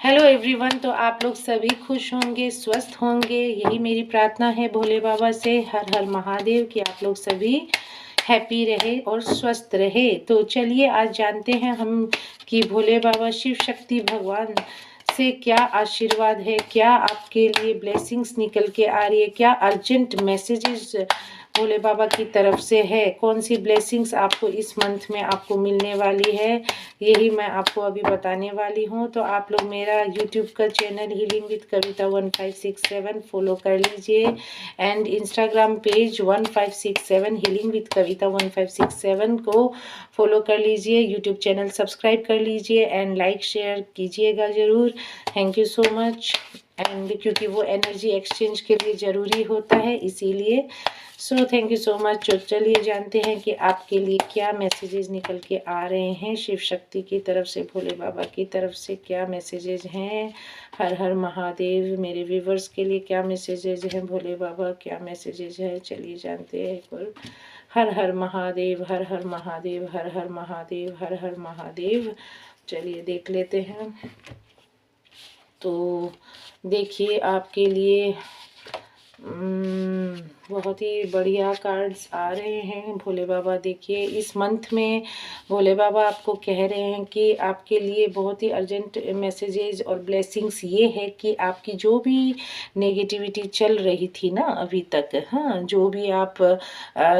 Hello everyone. तो आप लोग सभी खुश होंगे, स्वस्थ होंगे, यही मेरी प्रार्थना है भोले बाबा से। हर हर महादेव कि आप लोग सभी हैप्पी रहे और स्वस्थ रहे। तो चलिए आज जानते हैं हम कि भोले बाबा शिव शक्ति भगवान से क्या आशीर्वाद है, क्या आपके लिए ब्लेसिंग्स निकल के आ रही है, क्या अर्जेंट मैसेजेस भोले बाबा की तरफ से है, कौन सी ब्लेसिंग्स आपको इस मंथ में आपको मिलने वाली है, यही मैं आपको अभी बताने वाली हूँ। तो आप लोग मेरा यूट्यूब का channel healing with Kavita 1567 follow कर लीजिए and Instagram page 1567 healing with Kavita 1567 को फॉलो कर लीजिए। यूट्यूब चैनल सब्सक्राइब कर लीजिए एंड लाइक शेयर कीजिएगा ज़रूर। Thank you so much. And क्योंकि वो एनर्जी एक्सचेंज के लिए ज़रूरी होता है, इसीलिए so thank you so much. चलिए जानते हैं कि आपके लिए क्या मैसेजेस निकल के आ रहे हैं शिव शक्ति की तरफ से, भोले बाबा की तरफ से क्या मैसेजेस हैं। हर हर महादेव। मेरे व्यूवर्स के लिए क्या मैसेजेस हैं, भोले बाबा क्या मैसेजेस है, चलिए जानते हैं एक बार। हर हर महादेव, हर हर महादेव, हर हर महादेव, हर हर महादेव। चलिए देख लेते हैं। तो देखिए आपके लिए बहुत ही बढ़िया कार्ड्स आ रहे हैं भोले बाबा। देखिए इस मंथ में भोले बाबा आपको कह रहे हैं कि आपके लिए बहुत ही अर्जेंट मैसेजेस और ब्लेसिंग्स ये है कि आपकी जो भी नेगेटिविटी चल रही थी ना अभी तक, हाँ, जो भी आप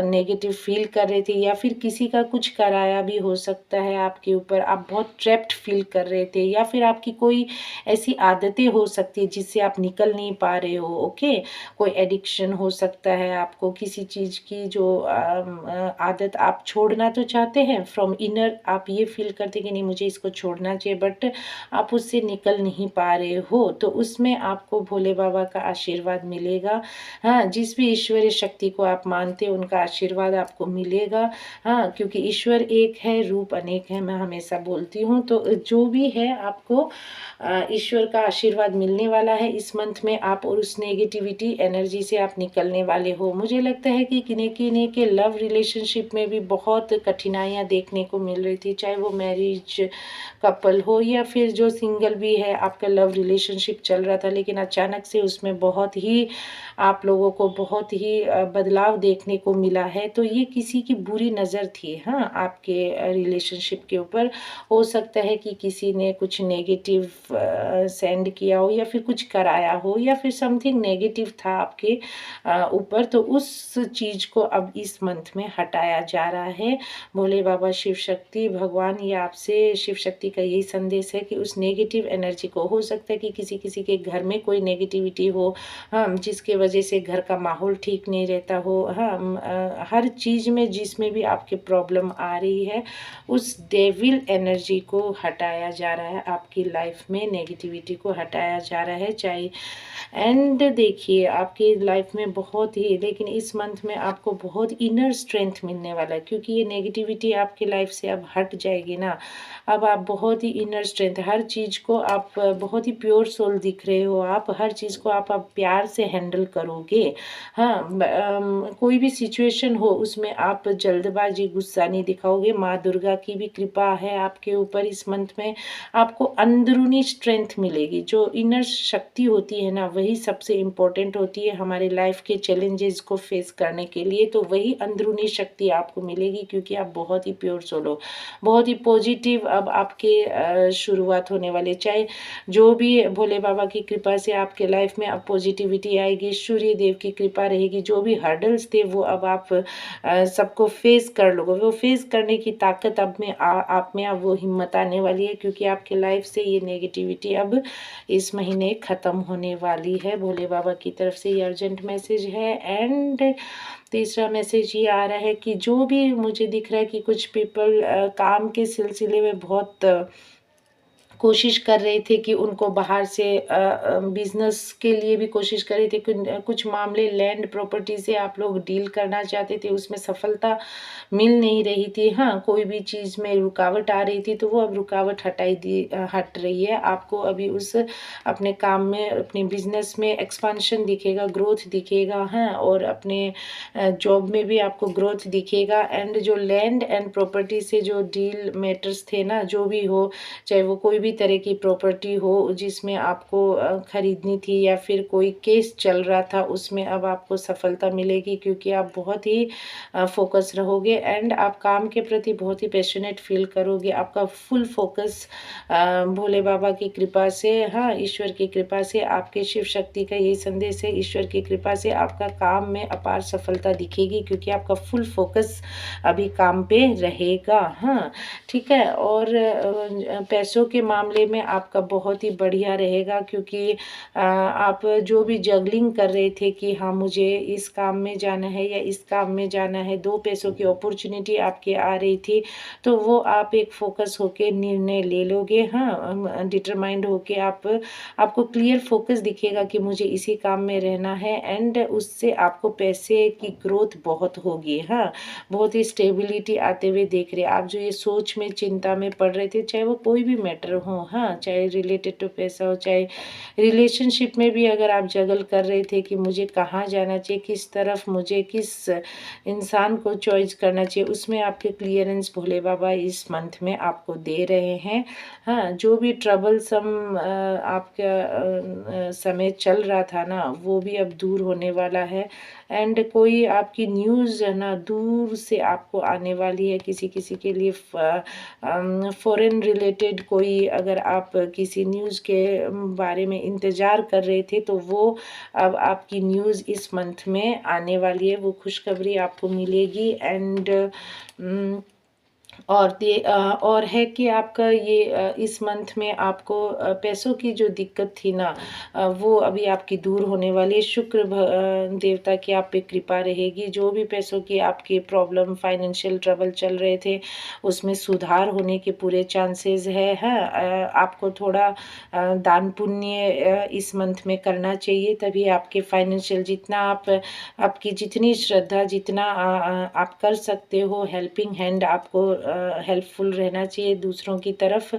नेगेटिव फील कर रहे थे या फिर किसी का कुछ कराया भी हो सकता है आपके ऊपर, आप बहुत ट्रैप्ड फील कर रहे थे या फिर आपकी कोई ऐसी आदतें हो सकती है जिससे आप निकल नहीं पा रहे हो। ओके, कोई एडिक्शन हो सकता है आपको किसी चीज़ की, जो आदत आप छोड़ना तो चाहते हैं, फ्रॉम इनर आप ये फील करते कि नहीं मुझे इसको छोड़ना चाहिए, बट आप उससे निकल नहीं पा रहे हो, तो उसमें आपको भोले बाबा का आशीर्वाद मिलेगा। हाँ, जिस भी ईश्वरीय शक्ति को आप मानते हैं उनका आशीर्वाद आपको मिलेगा। हाँ, क्योंकि ईश्वर एक है, रूप अनेक है, मैं हमेशा बोलती हूँ। तो जो भी है आपको ईश्वर का आशीर्वाद मिलने वाला है इस मंथ में। आप और उस नेगेटिविटी एनर्जी से आप निकलने वाले हो। मुझे लगता है कि किन्हीं के लव रिलेशनशिप में भी बहुत कठिनाइयाँ देखने को मिल रही थी, चाहे वो मैरिज कपल हो या फिर जो सिंगल भी है, आपका लव रिलेशनशिप चल रहा था लेकिन अचानक से उसमें बहुत ही आप लोगों को बहुत ही बदलाव देखने को मिला है। तो ये किसी की बुरी नज़र थी, हाँ, आपके रिलेशनशिप के ऊपर। हो सकता है कि किसी ने कुछ नेगेटिव सेंड किया हो या फिर कुछ कराया हो या फिर समथिंग नेगेटिव था आपके ऊपर, तो उस चीज़ को अब इस मंथ में हटाया जा रहा है। भोले बाबा शिव शक्ति भगवान ये आपसे, शिव शक्ति का यही संदेश है कि उस नेगेटिव एनर्जी को, हो सकता है कि किसी के घर में कोई नेगेटिविटी हो, हाँ, जिसके वजह से घर का माहौल ठीक नहीं रहता हो, हाँ, हर चीज़ में जिसमें भी आपके प्रॉब्लम आ रही है, उस डेविल एनर्जी को हटाया जा रहा है आपकी लाइफ में, नेगेटिविटी को हटाया जा रहा है। चाहे एंड देखिए आपकी लाइफ में बहुत ही, लेकिन इस मंथ में आपको बहुत इनर स्ट्रेंथ मिलने वाला है, क्योंकि ये नेगेटिविटी आपकी लाइफ से अब हट जाएगी ना। अब आप बहुत ही इनर स्ट्रेंथ, हर चीज़ को आप बहुत ही प्योर सोल दिख रहे हो, आप हर चीज़ को आप प्यार से हैंडल करोगे। हाँ, कोई भी सिचुएशन हो उसमें आप जल्दबाजी, गुस्सा नहीं दिखाओगे। माँ दुर्गा की भी कृपा है आपके ऊपर इस मंथ में। आपको अंदरूनी स्ट्रेंथ मिलेगी, जो इनर शक्ति होती है ना, वही सबसे इम्पोर्टेंट होती है हमारे लाइफ के चैलेंजेस को फेस करने के लिए। तो वही अंदरूनी शक्ति आपको मिलेगी, क्योंकि आप बहुत ही प्योर सोल हो, बहुत ही पॉजिटिव अब आपके शुरुआत होने वाले। चाहे जो भी भोले बाबा की कृपा से आपके लाइफ में अब पॉजिटिविटी आएगी, सूर्य देव की कृपा रहेगी, जो भी हर्डल्स थे वो अब आप सबको फेस कर लोगे। वो फेस करने की ताकत अब में आप में अब वो हिम्मत आने वाली है, क्योंकि आपके लाइफ से ये नेगेटिविटी अब इस महीने ख़त्म होने वाली है। भोले बाबा की तरफ से ये अर्जेंट मैसेज है। एंड तीसरा मैसेज ये आ रहा है कि जो भी मुझे दिख रहा है कि कुछ पीपल काम के सिलसिले में बहुत कोशिश कर रहे थे कि उनको बाहर से बिजनेस के लिए भी कोशिश कर रहे थे। कुछ मामले लैंड प्रॉपर्टी से आप लोग डील करना चाहते थे, उसमें सफलता मिल नहीं रही थी। हाँ, कोई भी चीज़ में रुकावट आ रही थी, तो वो अब रुकावट हट रही है। आपको अभी उस अपने काम में, अपने बिजनेस में एक्सपांशन दिखेगा, ग्रोथ दिखेगा। हाँ, और अपने जॉब में भी आपको ग्रोथ दिखेगा। एंड जो लैंड एंड प्रॉपर्टी से जो डील मैटर्स थे ना, जो भी हो, चाहे वो कोई भी भी तरह की प्रॉपर्टी हो जिसमें आपको खरीदनी थी या फिर कोई केस चल रहा था, उसमें अब आपको सफलता मिलेगी क्योंकि आप बहुत ही फोकस रहोगे एंड आप काम के प्रति बहुत ही पैशनेट फील करोगे। आपका फुल फोकस भोले बाबा की कृपा से, हाँ, ईश्वर की कृपा से, आपके शिव शक्ति का यही संदेश है, ईश्वर की कृपा से आपका काम में अपार सफलता दिखेगी क्योंकि आपका फुल फोकस अभी काम पे रहेगा। हाँ, ठीक है। और पैसों के मामले में आपका बहुत ही बढ़िया रहेगा क्योंकि आप जो भी जगलिंग कर रहे थे कि हाँ मुझे इस काम में जाना है या इस काम में जाना है, 2 पैसों की अपॉर्चुनिटी आपके आ रही थी, तो वो आप एक फोकस होके निर्णय ले लोगे। हाँ, डिटरमाइंड होके आपको क्लियर फोकस दिखेगा कि मुझे इसी काम में रहना है एंड उससे आपको पैसे की ग्रोथ बहुत होगी। हाँ, बहुत ही स्टेबिलिटी आते हुए देख रहे। आप जो ये सोच में, चिंता में पड़ रहे थे, चाहे वो कोई भी मैटर हो, हाँ, चाहे रिलेटेड टू पैसा हो, चाहे रिलेशनशिप में भी अगर आप जगल कर रहे थे कि मुझे कहाँ जाना चाहिए, किस तरफ मुझे किस इंसान को चॉइस करना चाहिए, उसमें आपके क्लियरेंस भोले बाबा इस मंथ में आपको दे रहे हैं। हाँ, जो भी ट्रबलसम आपका समय चल रहा था ना, वो भी अब दूर होने वाला है एंड कोई आपकी न्यूज़ है ना दूर से आपको आने वाली है। किसी किसी के लिए फॉरेन रिलेटेड कोई, अगर आप किसी न्यूज़ के बारे में इंतज़ार कर रहे थे तो वो अब आपकी न्यूज़ इस मंथ में आने वाली है, वो खुशखबरी आपको मिलेगी एंड और है कि आपका ये इस मंथ में आपको पैसों की जो दिक्कत थी ना, वो अभी आपकी दूर होने वाली है। शुक्र देवता की आप पे कृपा रहेगी। जो भी पैसों की आपकी प्रॉब्लम, फाइनेंशियल ट्रबल चल रहे थे, उसमें सुधार होने के पूरे चांसेस है। हाँ, आपको थोड़ा दान पुण्य इस मंथ में करना चाहिए, तभी आपके फाइनेंशियल जितना आपकी जितनी श्रद्धा, जितना आप कर सकते हो, हेल्पिंग हैंड आपको हेल्पफुल रहना चाहिए दूसरों की तरफ,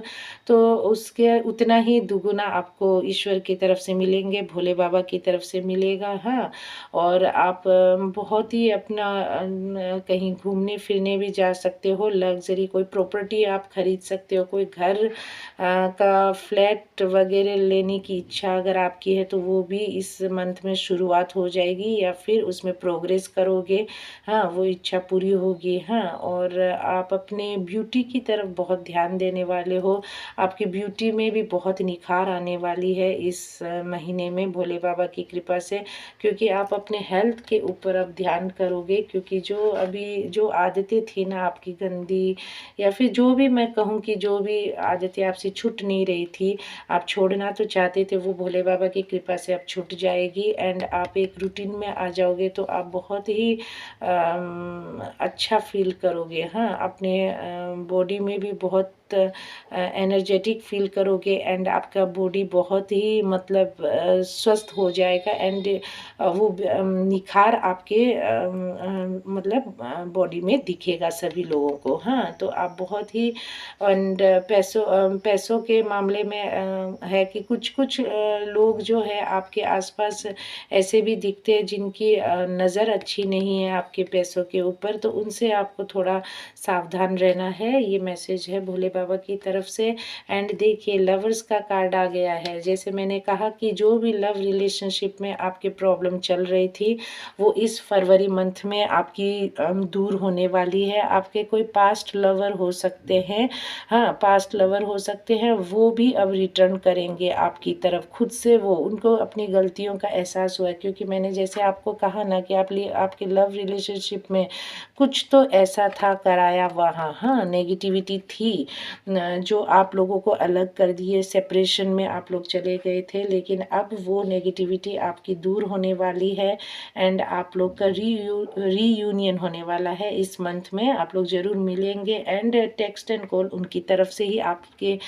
तो उसके उतना ही दुगुना आपको ईश्वर की तरफ से मिलेंगे, भोले बाबा की तरफ से मिलेगा। हाँ, और आप बहुत ही अपना कहीं घूमने फिरने भी जा सकते हो, लग्जरी कोई प्रॉपर्टी आप खरीद सकते हो, कोई घर का फ्लैट वगैरह लेने की इच्छा अगर आपकी है तो वो भी इस मंथ में शुरुआत हो जाएगी या फिर उसमें प्रोग्रेस करोगे। हाँ, वो इच्छा पूरी होगी। हाँ, और आप अपने ब्यूटी की तरफ बहुत ध्यान देने वाले हो, आपकी ब्यूटी में भी बहुत निखार आने वाली है इस महीने में भोले बाबा की कृपा से, क्योंकि आप अपने हेल्थ के ऊपर अब ध्यान करोगे, क्योंकि जो अभी जो आदतें थी ना आपकी गंदी, या फिर जो भी मैं कहूँ कि जो भी आदतें आपसे छूट नहीं रही थी, आप छोड़ना तो चाहते थे, वो भोले बाबा की कृपा से अब छूट जाएगी एंड आप एक रूटीन में आ जाओगे, तो आप बहुत ही अच्छा फील करोगे। हाँ, अपने बॉडी में भी बहुत एनर्जेटिक फील करोगे एंड आपका बॉडी बहुत ही मतलब स्वस्थ हो जाएगा एंड वो निखार आपके मतलब बॉडी में दिखेगा सभी लोगों को। हाँ, तो आप बहुत ही एंड पैसों के मामले में है कि कुछ कुछ लोग जो है आपके आसपास ऐसे भी दिखते हैं जिनकी नज़र अच्छी नहीं है आपके पैसों के ऊपर, तो उनसे आपको थोड़ा सावधान रहना है। ये मैसेज है भोले बाबा की तरफ से। एंड देखिए, लवर्स का कार्ड आ गया है। जैसे मैंने कहा कि जो भी लव रिलेशनशिप में आपके प्रॉब्लम चल रही थी, वो इस फरवरी मंथ में आपकी दूर होने वाली है। आपके कोई पास्ट लवर हो सकते हैं, हाँ, पास्ट लवर हो सकते हैं, वो भी अब रिटर्न करेंगे आपकी तरफ खुद से। वो उनको अपनी गलतियों का एहसास हुआ है, क्योंकि मैंने जैसे आपको कहा ना कि आपके लव रिलेशनशिप में कुछ तो ऐसा था कराया वहाँ, हाँ, नेगेटिविटी थी जो आप लोगों को अलग कर दिए, सेपरेशन में आप लोग चले गए थे, लेकिन अब वो नेगेटिविटी आपकी दूर होने वाली है एंड आप लोग का रीयूनियन होने वाला है इस मंथ में। आप लोग ज़रूर मिलेंगे एंड टेक्स्ट एंड कॉल उनकी तरफ से ही आपके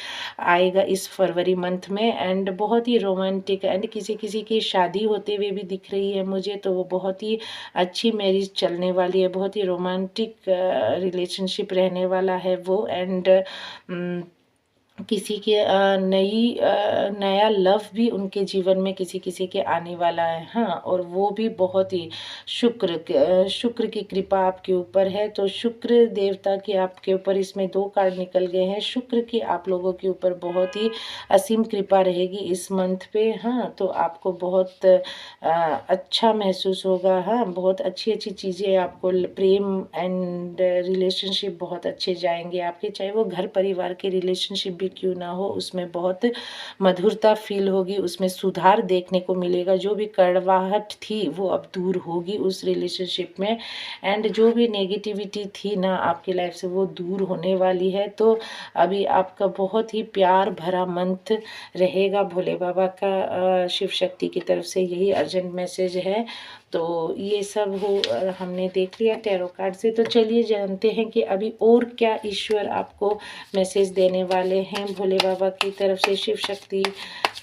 आएगा इस फरवरी मंथ में एंड बहुत ही रोमांटिक एंड किसी किसी की शादी होते हुए भी दिख रही है मुझे, तो वो बहुत ही अच्छी मैरिज चलने वाली है, बहुत ही रोमांटिक रिलेशनशिप रहने वाला है वो एंड किसी के नया लव भी उनके जीवन में किसी किसी के आने वाला है। हाँ, और वो भी बहुत ही शुक्र की कृपा आपके ऊपर है। तो शुक्र देवता की आपके ऊपर इसमें 2 कार्ड निकल गए हैं। शुक्र की आप लोगों के ऊपर बहुत ही असीम कृपा रहेगी इस मंथ पे। हाँ, तो आपको बहुत अच्छा महसूस होगा। हाँ, बहुत अच्छी चीज़ें आपको प्रेम एंड रिलेशनशिप बहुत अच्छे जाएंगे आपके, चाहे वो घर परिवार के रिलेशनशिप भी क्यों ना हो, उसमें बहुत मधुरता फील होगी, उसमें सुधार देखने को मिलेगा। जो भी कड़वाहट थी वो अब दूर होगी उस रिलेशनशिप में, एंड जो भी नेगेटिविटी थी ना आपकी लाइफ से वो दूर होने वाली है। तो अभी आपका बहुत ही प्यार भरा मंथ रहेगा। भोले बाबा का शिव शक्ति की तरफ से यही अर्जेंट मैसेज है। तो ये सब हमने देख लिया टैरो कार्ड से। तो चलिए जानते हैं कि अभी और क्या ईश्वर आपको मैसेज देने वाले हैं भोले बाबा की तरफ से, शिव शक्ति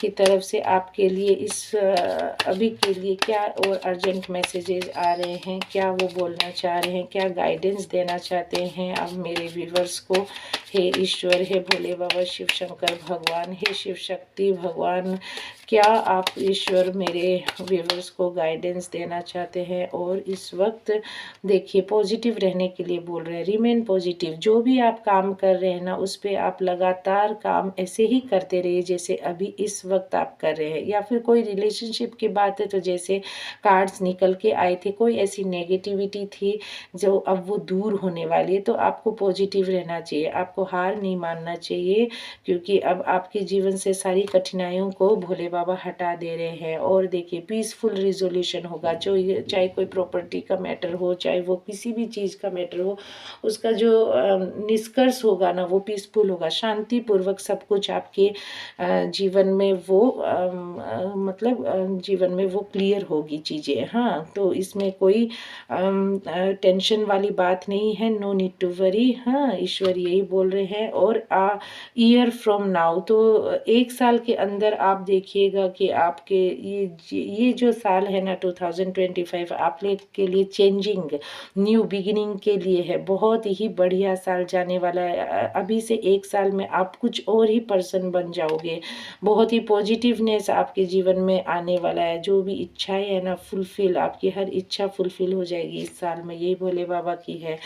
की तरफ से आपके लिए इस अभी के लिए क्या और अर्जेंट मैसेजेस आ रहे हैं, क्या वो बोलना चाह रहे हैं, क्या गाइडेंस देना चाहते हैं अब मेरे व्यूवर्स को। हे ईश्वर, हे भोले बाबा, शिव शंकर भगवान, हे शिव शक्ति भगवान, क्या आप ईश्वर मेरे व्यूवर्स को गाइडेंस देना चाहते हैं। और इस वक्त देखिए पॉजिटिव रहने के लिए बोल रहे हैं, रिमेन पॉजिटिव। जो भी आप काम कर रहे हैं ना उस पर आप लगातार काम ऐसे ही करते रहिए जैसे अभी इस वक्त आप कर रहे हैं। या फिर कोई रिलेशनशिप की बात है तो जैसे कार्ड्स निकल के आए थे, कोई ऐसी नेगेटिविटी थी जो अब वो दूर होने वाली है। तो आपको पॉजिटिव रहना चाहिए, आपको हार नहीं मानना चाहिए, क्योंकि अब आपके जीवन से सारी कठिनाइयों को भोले बाबा हटा दे रहे हैं। और देखिए पीसफुल रिजोल्यूशन होगा, जो चाहे कोई प्रॉपर्टी का मैटर हो, चाहे वो किसी भी चीज़ का मैटर हो, उसका जो निष्कर्ष होगा ना वो पीसफुल होगा, शांतिपूर्वक सब कुछ आपके जीवन में वो मतलब जीवन में वो क्लियर होगी चीज़ें। हाँ, तो इसमें कोई टेंशन वाली बात नहीं है, नो नीड टू वरी। हाँ, ईश्वर यही बोल रहे हैं। और ईयर फ्रॉम नाउ, तो 1 साल के अंदर आप देखिएगा कि आपके ये जो साल है ना 2025 आप लोग के लिए चेंजिंग न्यू बिगिनिंग के लिए है। बहुत ही बढ़िया साल जाने वाला है। अभी से 1 साल में आप कुछ और ही पर्सन बन जाओगे। बहुत ही पॉजिटिवनेस आपके जीवन में आने वाला है। जो भी इच्छाएं है ना फुलफिल, आपकी हर इच्छा फुलफिल हो जाएगी इस साल में, यही भोले बाबा की है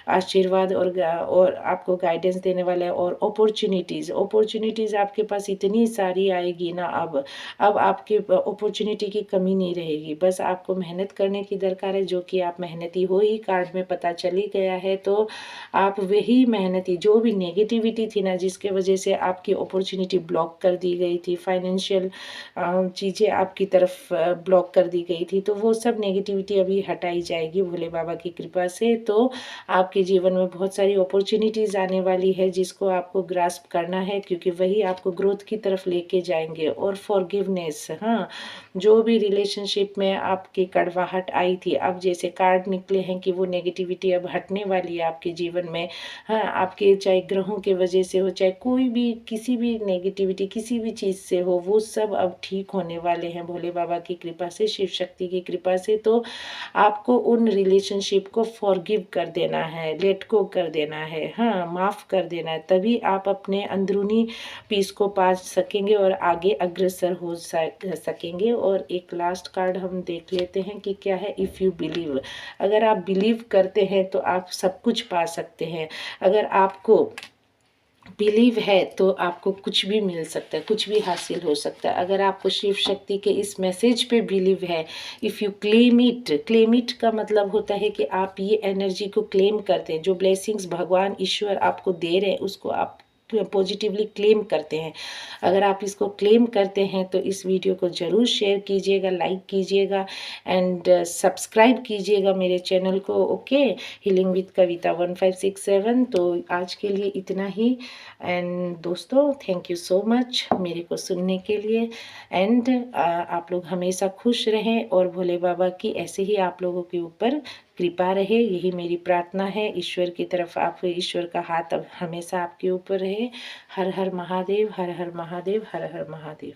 आशीर्वाद। और आपको गाइडेंस देने वाला है। और अपॉर्चुनिटीज़ आपके पास इतनी सारी आएगी ना, अब आपके अपॉर्चुनिटी की कमी नहीं रहेगी। बस आपको मेहनत करने की दरकार है, जो कि आप मेहनती हो ही, कार्ड में पता चल ही गया है। तो आप वही मेहनती, जो भी नेगेटिविटी थी ना जिसके वजह से आपकी अपॉर्चुनिटी ब्लॉक कर दी गई थी, फाइनेंशियल चीज़ें आपकी तरफ ब्लॉक कर दी गई थी, तो वो सब नेगेटिविटी अभी हटाई जाएगी भोले बाबा की कृपा से। तो आपके जीवन में बहुत सारी अपॉर्चुनिटीज़ आने वाली है जिसको आपको ग्रास्प करना है, क्योंकि वही आपको ग्रोथ की तरफ लेके जाएंगे। और फॉरगिवनेस, हाँ, जो भी रिलेशनशिप में आपकी कड़वाहट आई थी, अब जैसे कार्ड निकले हैं कि वो नेगेटिविटी अब हटने वाली है आपके जीवन में। हाँ, आपके चाहे ग्रहों के वजह से हो, चाहे कोई भी किसी भी नेगेटिविटी किसी भी चीज़ से हो, वो सब अब ठीक होने वाले हैं भोले बाबा की कृपा से, शिव शक्ति की कृपा से। तो आपको उन रिलेशनशिप को फॉरगिव कर देना है, लेट गो कर देना है, हाँ, माफ़ कर देना है, तभी आप अपने अंदरूनी पीस को पा सकेंगे और आगे अग्रसर हो सकेंगे। और एक लास्ट कार्ड हम देख लेते हैं कि क्या है। इफ़ यू बिलीव, अगर आप बिलीव करते हैं तो आप सब कुछ पा सकते हैं। अगर आपको बिलीव है तो आपको कुछ भी मिल सकता है, कुछ भी हासिल हो सकता है। अगर आपको शिव शक्ति के इस मैसेज पे बिलीव है, इफ़ यू क्लेम इट का मतलब होता है कि आप ये एनर्जी को क्लेम करते हैं। जो ब्लेसिंग्स भगवान ईश्वर आपको दे रहे हैं उसको आप पॉजिटिवली क्लेम करते हैं। अगर आप इसको क्लेम करते हैं तो इस वीडियो को ज़रूर शेयर कीजिएगा, लाइक कीजिएगा एंड सब्सक्राइब कीजिएगा मेरे चैनल को। Okay, healing with Kavita 1567। तो आज के लिए इतना ही। एंड दोस्तों, थैंक यू सो मच मेरे को सुनने के लिए। एंड आप लोग हमेशा खुश रहें और भोले बाबा की ऐसे ही आप लोगों के ऊपर कृपा रहे, यही मेरी प्रार्थना है। ईश्वर की तरफ आप, ईश्वर का हाथ अब हमेशा आपके ऊपर रहे। हर हर महादेव, हर हर महादेव, हर हर महादेव।